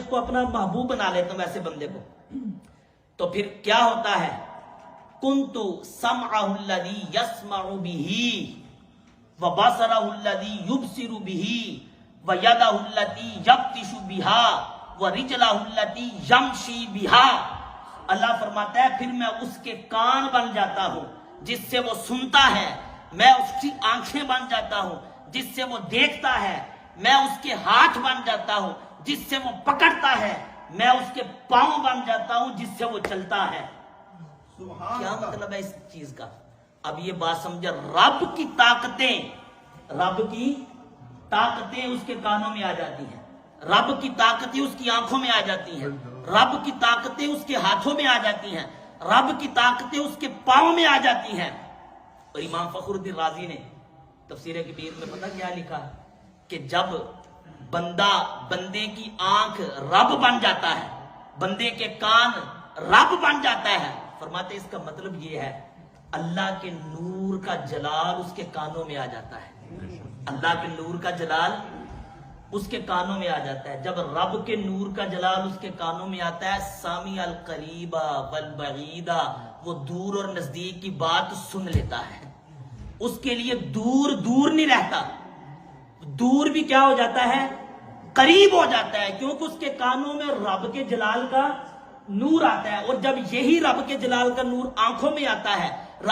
کو اپنا محبوب بنا لیتا ہوں ویسے بندے کو، تو پھر کیا ہوتا ہے؟ کنتُ سمعہ الذی یسمع بہ وبصرہ الذی یبصر بہ ویدہ التی یبطش بہا ورجلہ التی یمشی بہا۔ اللہ فرماتا ہے پھر میں اس کے کان بن جاتا ہوں جس سے وہ سنتا ہے، میں اس کی آنکھیں بن جاتا ہوں جس سے وہ دیکھتا ہے، میں اس کے ہاتھ بن جاتا ہوں جس سے وہ پکڑتا ہے، میں اس کے پاؤں بن جاتا ہوں جس سے وہ چلتا ہے۔ کیا مطلب ہے اس چیز کا؟ اب یہ بات سمجھے، رب کی طاقتیں اس کے کانوں میں آ جاتی ہیں، رب کی طاقتیں اس کی آنکھوں میں آ جاتی ہیں، رب کی طاقتیں اس کے ہاتھوں میں آ جاتی ہیں، رب کی طاقتیں اس کے پاؤں میں آ جاتی ہیں۔ اور امام فخر الدین رازی نے تفسیر کبیر میں پتہ کیا لکھا ہے کہ جب بندے کی آنکھ رب بن جاتا ہے، بندے کے کان رب بن جاتا ہے، فرماتے اس کا مطلب یہ ہے اللہ کے نور کا جلال اس کے کانوں میں آ جاتا ہے، اللہ کے نور کا جلال اس کے کانوں میں آ جاتا ہے۔ جب رب کے نور کا جلال اس کے کانوں میں آتا ہے، سامع القریبہ والبعیدہ، وہ دور اور نزدیک کی بات سن لیتا ہے، اس کے لیے دور نہیں رہتا، دور بھی کیا ہو جاتا ہے؟ قریب ہو جاتا ہے، کیونکہ اس کے کانوں میں رب کے جلال کا نور آتا ہے۔ اور جب یہی رب کے جلال کا نور آنکھوں میں آتا ہے،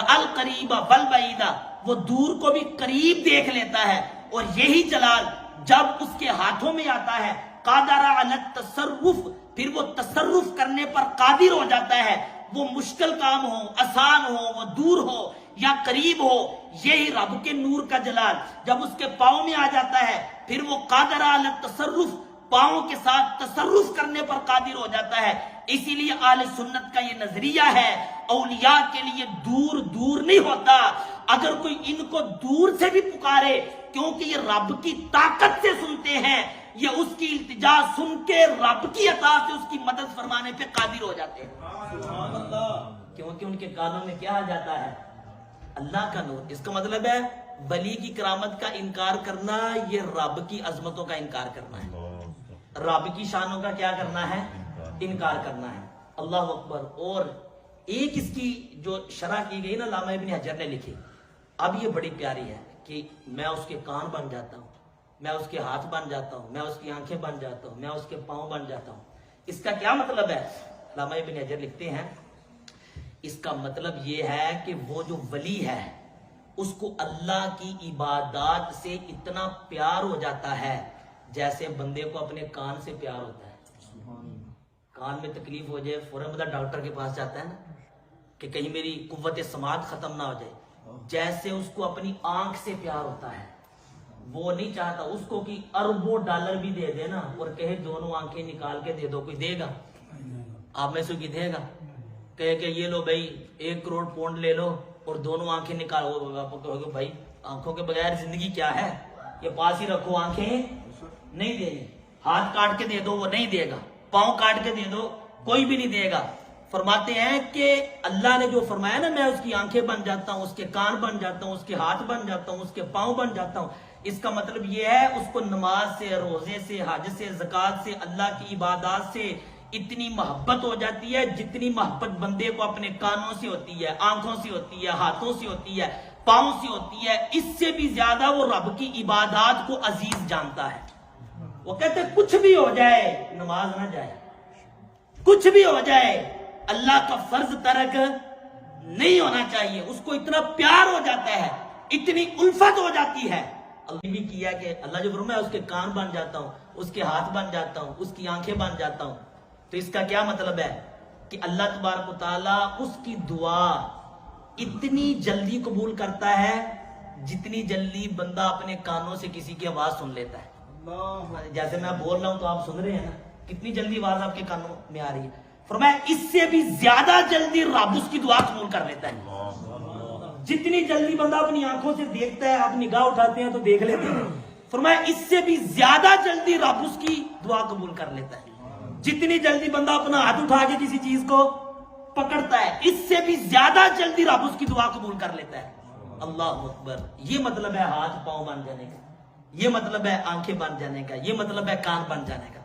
القریبہ والبعیدہ، وہ دور کو بھی قریب دیکھ لیتا ہے، اور یہی جلال جب اس کے ہاتھوں میں آتا ہے، قادر علی التصرف، پھر وہ تصرف کرنے پر قادر ہو جاتا ہے، وہ مشکل کام ہو، آسان ہو، وہ دور ہو یا قریب ہو، یہی رب کے نور کا جلال جب اس کے پاؤں میں آ جاتا ہے، پھر وہ قادر علی التصرف، پاؤں کے ساتھ تصرف کرنے پر قادر ہو جاتا ہے۔ اسی لیے اہل سنت کا یہ نظریہ ہے، اولیاء کے لیے دور نہیں ہوتا، اگر کوئی ان کو دور سے بھی پکارے کیونکہ یہ رب کی طاقت سے سنتے ہیں، یہ اس کی التجا سن کے رب کی عطا سے اس کی مدد فرمانے پہ قادر ہو جاتے ہیں، کیونکہ ان کے کانوں میں کیا آ جاتا ہے؟ اللہ کا نور۔ اس کا مطلب ہے ولی کی کرامت کا انکار کرنا یہ رب کی عظمتوں کا انکار کرنا ہے، رب کی شانوں کا کیا کرنا ہے؟ انکار کرنا ہے۔ اللہ اکبر۔ اور ایک اس کی جو شرح کی گئی نا علامہ ابن حجر نے لکھی، اب یہ بڑی پیاری ہے کہ میں اس کے کان بن جاتا ہوں، میں اس کے ہاتھ بن جاتا ہوں، میں اس کی آنکھیں بن جاتا ہوں، میں اس کے پاؤں بن جاتا ہوں۔ اس کا کیا مطلب ہے؟ علامہ ابن حجر لکھتے ہیں اس کا مطلب یہ ہے کہ وہ جو ولی ہے اس کو اللہ کی عبادات سے اتنا پیار ہو جاتا ہے جیسے بندے کو اپنے کان سے پیار ہوتا ہے۔ کان میں تکلیف ہو جائے فوراً بندہ ڈاکٹر کے پاس جاتا ہے نا کہ کہیں میری قوت سماعت ختم نہ ہو جائے، جیسے اس کو اپنی آنکھ سے پیار ہوتا ہے۔ وہ نہیں چاہتا اس کو کہ اربوں ڈالر بھی دے دے نا اور کہے دونوں آنکھیں نکال کے دے دو، کوئی دے گا؟ آپ میں سے کوئی دے گا؟ کہے کہ یہ لو بھائی 1 کروڑ پونڈ لے لو اور دونوں آنکھیں نکالو، آپ کہو گے بھائی آنکھوں کے بغیر زندگی کیا ہے، یہ پاس ہی رکھو، آنکھیں نہیں دے گی، ہاتھ کاٹ کے دے دو وہ نہیں دے گا، پاؤں کاٹ کے دے دو کوئی بھی نہیں دے گا۔ فرماتے ہیں کہ اللہ نے جو فرمایا نا میں اس کی آنکھیں بن جاتا ہوں، اس کے کان بن جاتا ہوں، اس کے ہاتھ بن جاتا ہوں، اس کے پاؤں بن جاتا ہوں، اس کا مطلب یہ ہے اس کو نماز سے، روزے سے، حج سے، زکوٰۃ سے، اللہ کی عبادات سے اتنی محبت ہو جاتی ہے جتنی محبت بندے کو اپنے کانوں سے ہوتی ہے، آنکھوں سے ہوتی ہے، ہاتھوں سے ہوتی ہے، پاؤں سے ہوتی ہے، اس سے بھی زیادہ وہ رب کی عبادات کو عزیز جانتا ہے۔ وہ کہتے ہیں کچھ بھی ہو جائے نماز نہ جائے، کچھ بھی ہو جائے اللہ کا فرض ترک نہیں ہونا چاہیے، اس کو اتنا پیار ہو جاتا ہے، اتنی الفت ہو جاتی ہے۔ اللہ بھی کیا کہ اللہ جو فرمایا اس کے کان بن جاتا ہوں، اس کے ہاتھ بن جاتا ہوں، اس کی آنکھیں بن جاتا ہوں، تو اس کا کیا مطلب ہے کہ اللہ تبارک و تعالیٰ اس کی دعا اتنی جلدی قبول کرتا ہے جتنی جلدی بندہ اپنے کانوں سے کسی کی آواز سن لیتا ہے۔ جیسے میں بول رہا ہوں تو آپ سن رہے ہیں نا، کتنی جلدی آواز آپ کے کانوں میں آ رہی ہے۔ فرمایا اس سے بھی زیادہ جلدی رب اس کی دعا قبول کر لیتا ہے۔ جتنی جلدی بندہ اپنی آنکھوں سے دیکھتا ہے، آپ نگاہ اٹھاتے ہیں تو دیکھ لیتے ہیں، فرمایا اس سے بھی زیادہ جلدی رب اس کی دعا قبول کر لیتا ہے۔ جتنی جلدی بندہ اپنا ہاتھ اٹھا کے کسی چیز کو پکڑتا ہے، اس سے بھی زیادہ جلدی رب اس کی دعا قبول کر لیتا ہے۔ اللہ اکبر۔ یہ مطلب ہے ہاتھ پاؤں بن جانے کا، یہ مطلب ہے آنکھیں بن جانے کا، یہ مطلب ہے کان بن جانے کا۔